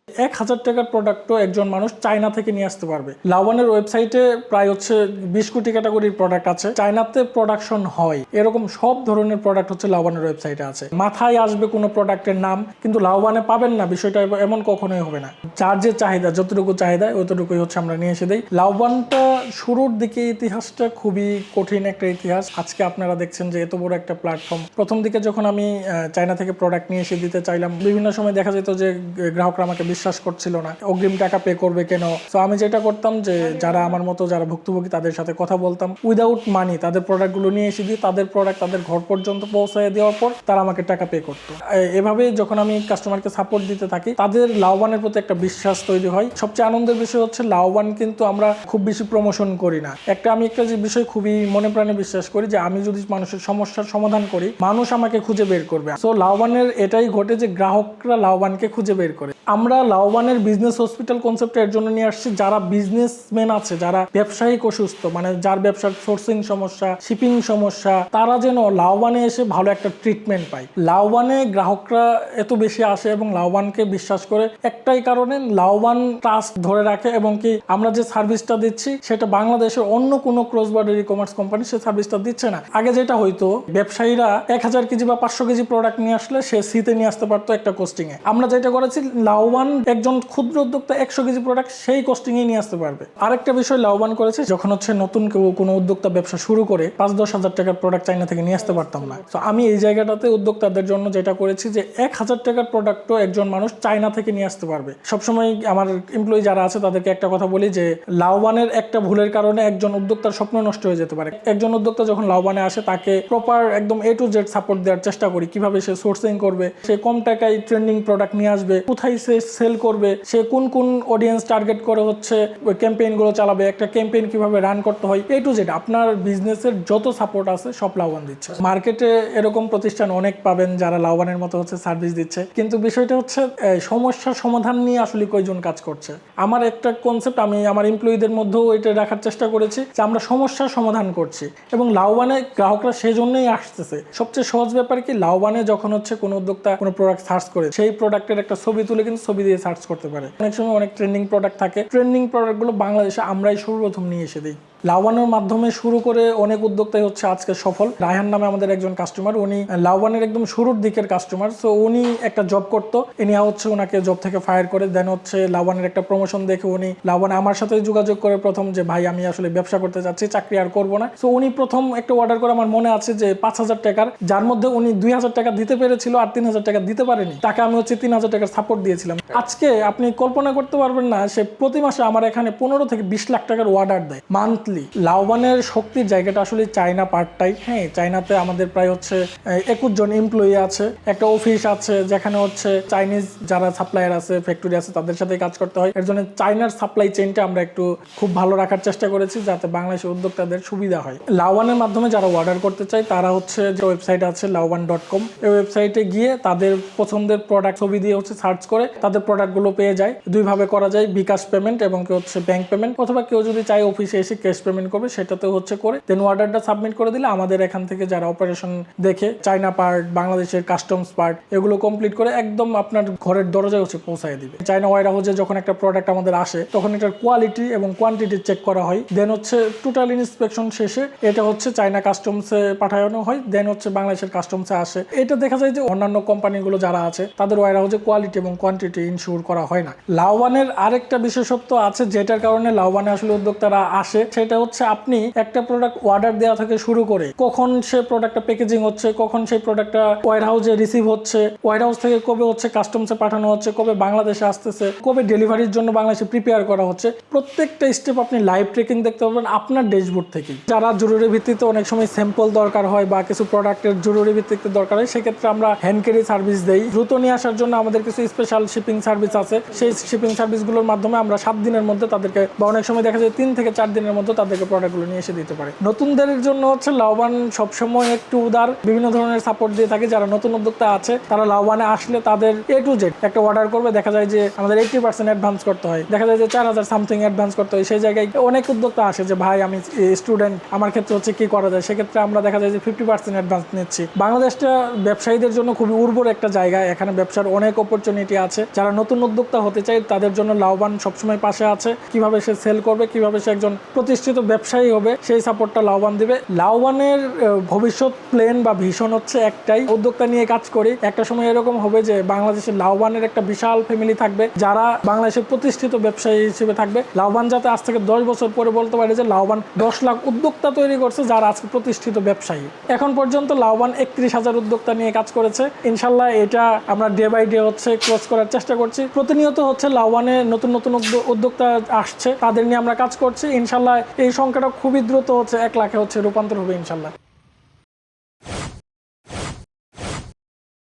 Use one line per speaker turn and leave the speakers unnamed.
1000 টাকার প্রোডাক্টও একজন মানুষ চায়না থেকে নিয়ে আসতে পারবে। লাওয়ানের ওয়েবসাইটে প্রায় 20 কোটি ক্যাটাগরির প্রোডাক্ট আছে, চায়নাতে প্রোডাকশন হয় এরকম সব ধরনের প্রোডাক্ট লাওয়ানের ওয়েবসাইটে আছে। মাথায় আসবে কোনো প্রোডাক্টের নাম, কিন্তু লাওয়ানে পাবেন না, বিষয়টা এমন কখনোই হবে না। যার যে চাহিদা, যতটুকু চাহিদা অতটুকুই আমরা নিয়ে এসে দিই। লাওয়ানটা শুরুর দিকে ইতিহাসটা খুবই কঠিন একটা ইতিহাস। আজকে আপনারা দেখছেন যে এত বড় একটা প্ল্যাটফর্ম। প্রথম দিকে যখন আমি চায়না থেকে প্রোডাক্ট নিয়ে এসে দিতে চাইলাম, বিভিন্ন সময় দেখা যেত যে গ্রাহকরা আমাকে বিশ্বাস করছিল না, অগ্রিম টাকা পে করবে কেন। তো আমি যেটা করতাম যে যারা আমার মতো যারা ভুক্তভোগী তাদের সাথে কথা বলতাম, উইদাউট মানি তাদের প্রোডাক্টগুলো নিয়ে এসে দিই, তাদের প্রোডাক্ট তাদের ঘর পর্যন্ত পৌঁছায় দেওয়ার পর তারা আমাকে টাকা পে করতো। এভাবে যখন আমি কাস্টমারকে সাপোর্ট দিতে থাকি, তাদের লাওয়ানের প্রতি একটা বিশ্বাস তৈরি হয়। সবচেয়ে আনন্দের বিষয় লাওয়ান কিন্তু আমরা খুব বেশি প্রমোশন করি না। আমি একটা যে বিষয় খুবই মনে প্রাণে বিশ্বাস করি যে আমি যদি মানুষের সমস্যার সমাধান করি, মানুষ আমাকে খুঁজে বের করবে। সো লাওয়ানের এটাই ঘটে যে গ্রাহকরা লাওয়ানকে খুঁজে বের করে। আমরা লাওয়ানের বিজনেস হসপিটাল কনসেপ্ট এর জন্য নিয়ে আসছি যারা বিজনেসম্যান আছে, যারা ব্যবসায়িক অসুস্থ, মানে যার ব্যবসার সোর্সিং সমস্যা, শিপিং সমস্যা, তারা যেন লাওয়ানে এসে ভালো একটা ট্রিটমেন্ট পায়। লাওয়ানে গ্রাহকরা এত বেশি আসে এবং লাওয়ানকে বিশ্বাস করে একটাই কারণে, লাওয়ান ট্রাস্ট ধরে রাখে এবং কি আমরা যে সার্ভিসটা দিচ্ছি সেটা বাংলাদেশের অন্য কোনো cross border e commerce company সে সার্ভিসটা দিচ্ছে না। আগে যেটা হইতো, ব্যবসায়ীরা 1000 কেজি বা 500 কেজি প্রোডাক্ট নিয়ে আসলে সে সিতে নিয়ে আসতে পারতো একটা কোস্টিং এ। আমরা যেটা করেছি, লাওয়ান একজন ক্ষুদ্র উদ্যোক্তা 100 কেজি প্রোডাক্ট সেই কোস্টিং এ নিয়ে আসতে পারবে। আরেকটা বিষয় লাওয়ান করেছে, যখন নতুন কেউ কোনো উদ্যোক্তা ব্যবসা শুরু করে 5-10 হাজার টাকার প্রোডাক্ট চাইনা থেকে নিয়ে আসতে পারতাম না। তো আমি এই জায়গাটাতে উদ্যোক্তাদের জন্য যেটা করেছি যে 1000 টাকার প্রোডাক্টও একজন মানুষ চায়না থেকে নিয়ে আসতে পারবে। সবসময় আমার এমপ্লয়ি যারা আছে তাদেরকে একটা কথা বলি যে লাওয়ানের একটা ভুলের কারণে একজন উদ্যোক্তার স্বপ্ন নষ্ট হয়ে যেতে পারে। একজন উদ্যোক্তা যখন লাওয়ানে আসে তাকে প্রপার একদম A to Z সাপোর্ট দেওয়ার চেষ্টা করি। কিভাবে সে সোর্সিং করবে, সে কম টাকায় ট্রেন্ডিং প্রোডাক্ট নিয়ে আসবে, কোথায় সে সেল করবে, সে কোন কোন অডিয়েন্স টার্গেট করে ওই ক্যাম্পেইন গুলো চালাবে, একটা ক্যাম্পেইন কিভাবে রান করতে হয়, A to Z আপনার বিজনেসের যত সাপোর্ট আছে সব লাওয়ান দিচ্ছে। মার্কেটে এরকম প্রতিষ্ঠান অনেক পাবেন যারা লাওয়ানের মতো সার্ভিস দিচ্ছে, কিন্তু বিষয়টা সমস্যার সমাধান নিয়ে আসলে কয়জন কাজ করছে। আমার একটা কনসেপ্ট, আমি আমার এমপ্লয়ীদের মধ্যেও এটা রাখার চেষ্টা করেছি যে আমরা সমস্যার সমাধান করছি এবং লাওয়ানে গ্রাহকরা সেজন্যই আসতেছে। সবচেয়ে সহজ ব্যাপার কি, লাওয়ানে যখন কোনো উদ্যোক্তা কোনো প্রোডাক্ট সার্চ করে, সেই প্রোডাক্টের একটা ছবি তুলে কিন্তু ছবি দিয়ে সার্চ করতে পারে। অনেক সময় অনেক ট্রেন্ডিং প্রোডাক্ট থাকে, ট্রেন্ডিং প্রোডাক্টগুলো বাংলাদেশে আমরাই সর্বপ্রথম নিয়ে এসে দিই। লাওয়ানের মাধ্যমে শুরু করে অনেক উদ্যোক্তাই আজকে সফল। রায়হান নামে আমাদের একজন কাস্টমার, উনি লাওয়ানের একদম শুরুর দিকের কাস্টমার। সো উনি একটা জব করতো, ইনি ওনাকে জব থেকে ফায়ার করে দেন লাওয়ানের একটা প্রমোশন দেখে উনি লাওয়ানে আমার সাথে যোগাযোগ করে প্রথম যে ভাই আমি আসলে ব্যবসা করতে চাচ্ছি, চাকরি আর করবো না। সো উনি প্রথম একটা অর্ডার করে, আমার মনে আছে যে 5000 টাকার, যার মধ্যে উনি 2000 টাকা দিতে পেরেছিল আর 3000 টাকা দিতে পারেনি। তাকে আমি 3000 টাকার সাপোর্ট দিয়েছিলাম। আজকে আপনি কল্পনা করতে পারবেন না, সে প্রতি মাসে আমার এখানে 15 থেকে 20 লাখ টাকার অর্ডার দেয় মান্থলি। লাওয়ানের শক্তির জায়গাটা চায়না পার্টটাই। হ্যাঁ, চায়নাতে আমাদের প্রায় 21 জন এমপ্লয়ি আছে, একটা অফিস আছে যেখানে চাইনিজ যারা সাপ্লায়ার আছে, ফ্যাক্টরি আছে, তাদের সাথে কাজ করতে হয়। এর জন্য চায়নার সাপ্লাই চেইনটা আমরা একটু খুব ভালো রাখার চেষ্টা করেছি যাতে বাংলাদেশের উদ্যোক্তাদের সুবিধা হয়। লাওয়ানের মাধ্যমে যারা অর্ডার করতে চায় তারা যে ওয়েবসাইট আছে laowan.com, এই ওয়েবসাইটে গিয়ে তাদের পছন্দের প্রোডাক্ট ছবি দিয়ে সার্চ করে তাদের প্রোডাক্টগুলো পেয়ে যায়। দুই ভাবে করা যায়, বিকাশ পেমেন্ট এবং ব্যাংক পেমেন্ট, অথবা কেউ যদি চায় অফিসে এসে ক্যাশ পেমেন্ট করবে, সেটাতে করে দেন অর্ডারটা সাবমিট করে দিলে আমাদের এখান থেকে যারা অপারেশন দেখে চায়না পার্ট, বাংলাদেশের কাস্টমস পার্ট, এগুলো কমপ্লিট করে একদম আপনার ঘরের দরজায় পৌঁছায় দিবে। চায়না ওয়ার হাউসে যখন একটা প্রোডাক্ট আমাদের আসে তখন এটার কোয়ালিটি এবং কোয়ান্টিটি চেক করা হয়, দেন টোটাল ইন্সপেকশন শেষে এটা চায়না কাস্টমসে পাঠানো হয়, দেন বাংলাদেশের কাস্টমসে আসে। এটা দেখা যায় যে অন্যান্য কোম্পানিগুলো যারা আছে তাদের ওয়ার হাউসে কোয়ালিটি এবং কোয়ান্টিটি ইনশিওর করা হয় না। লাওয়ানের আরেকটা বিশেষত্ব আছে যেটার কারণে লাওয়ানে উদ্যোক্তারা আসে, সেটা আপনি একটা প্রোডাক্ট অর্ডার দেওয়া থেকে শুরু করে কখন সে প্রোডাক্টটা প্যাকেজিং হচ্ছে, কখন সেই প্রোডাক্টটা ওয়্যার হাউসে রিসিভ হচ্ছে, ওয়্যার হাউস থেকে কবে কাস্টমসে পাঠানো হচ্ছে, কবে বাংলাদেশে আসতেছে, কবে ডেলিভারির জন্য বাংলাদেশে প্রিপেয়ার করা হচ্ছে, প্রত্যেকটা স্টেপ আপনি লাইভ ট্রেকিং দেখতে পাবেন আপনার ড্যাশবোর্ড থেকে। যারা জরুরি ভিত্তিতে অনেক সময় স্যাম্পল দরকার হয় বা কিছু প্রোডাক্টের জরুরি ভিত্তিতে দরকার হয়, সেক্ষেত্রে আমরা হ্যান্ড ক্যারি সার্ভিস দেই। দ্রুত নিয়ে আসার জন্য আমাদের কিছু স্পেশাল শিপিং সার্ভিস আছে, সেই শিপিং সার্ভিসগুলোর মাধ্যমে আমরা 7 দিনের মধ্যে তাদেরকে, বা অনেক সময় দেখা যায় 3 থেকে 4 দিনের মধ্যে তাদেরকে প্রোডাক্টগুলো নিয়ে এসে দিতে পারে। নতুনদের জন্য হচ্ছে লাভবান সবসময় একটু উদার, বিভিন্ন ধরনের সাপোর্ট দিয়ে থাকে। যারা নতুন উদ্যোক্তা আছে তারা লাভবানে আসলে তাদের A to Z একটা অর্ডার করবে, দেখা যায় যে আমাদের 80% অ্যাডভান্স করতে হয়, দেখা যায় যে 4000 সামথিং অ্যাডভান্স করতে হয়। সেই জায়গায় অনেক উদ্যোক্তা আসে যে ভাই আমি স্টুডেন্ট, আমার ক্ষেত্রে হচ্ছে কি করা যায়, সেক্ষেত্রে আমরা দেখা যায় যে 50% অ্যাডভান্স নিচ্ছি। বাংলাদেশটা ব্যবসায়ীদের জন্য খুবই উর্বর একটা জায়গা, এখানে ব্যবসার অনেক অপরচুনিটি আছে। যারা নতুন উদ্যোক্তা হতে চায় তাদের জন্য লাভবান সবসময় পাশে আছে। কিভাবে সে সেল করবে, কিভাবে সে একজন প্রতিষ্ঠিত ব্যবসায়ী হবে, সেই সাপোর্টটা লাভবান দিবে। লাভবানের ভবিষ্যৎ প্ল্যান বা ভিশন হচ্ছে একটাই, উদ্যোক্তা নিয়ে কাজ করি। একটা সময় এরকম হবে যে বাংলাদেশের লাভবানের একটা বিশাল ফ্যামিলি থাকবে যারা বাংলাদেশের প্রতিষ্ঠিত ব্যবসায়ী হিসেবে থাকবে। লাভবান যাতে আজ থেকে 10 বছর পরে বলতে পারে যে লাভবান 10 লাখ উদ্যোক্তা তৈরি করছে যারা আজকে প্রতিষ্ঠিত ব্যবসায়ী। এখন পর্যন্ত লাভবান 31,000 উদ্যোক্তা নিয়ে কাজ করেছে। ইনশাল্লাহ এটা আমরা ডে বাই ডে হচ্ছে ক্লোজ করার চেষ্টা করছি। প্রতিনিয়ত হচ্ছে লাভবানে নতুন নতুন উদ্যোক্তা আসছে, তাদের নিয়ে আমরা কাজ করছি। ইনশাল্লাহ এই সংখ্যাটা খুবই দ্রুত হচ্ছে 1 লাখে হচ্ছে রূপান্তর হবে ইনশাল্লাহ।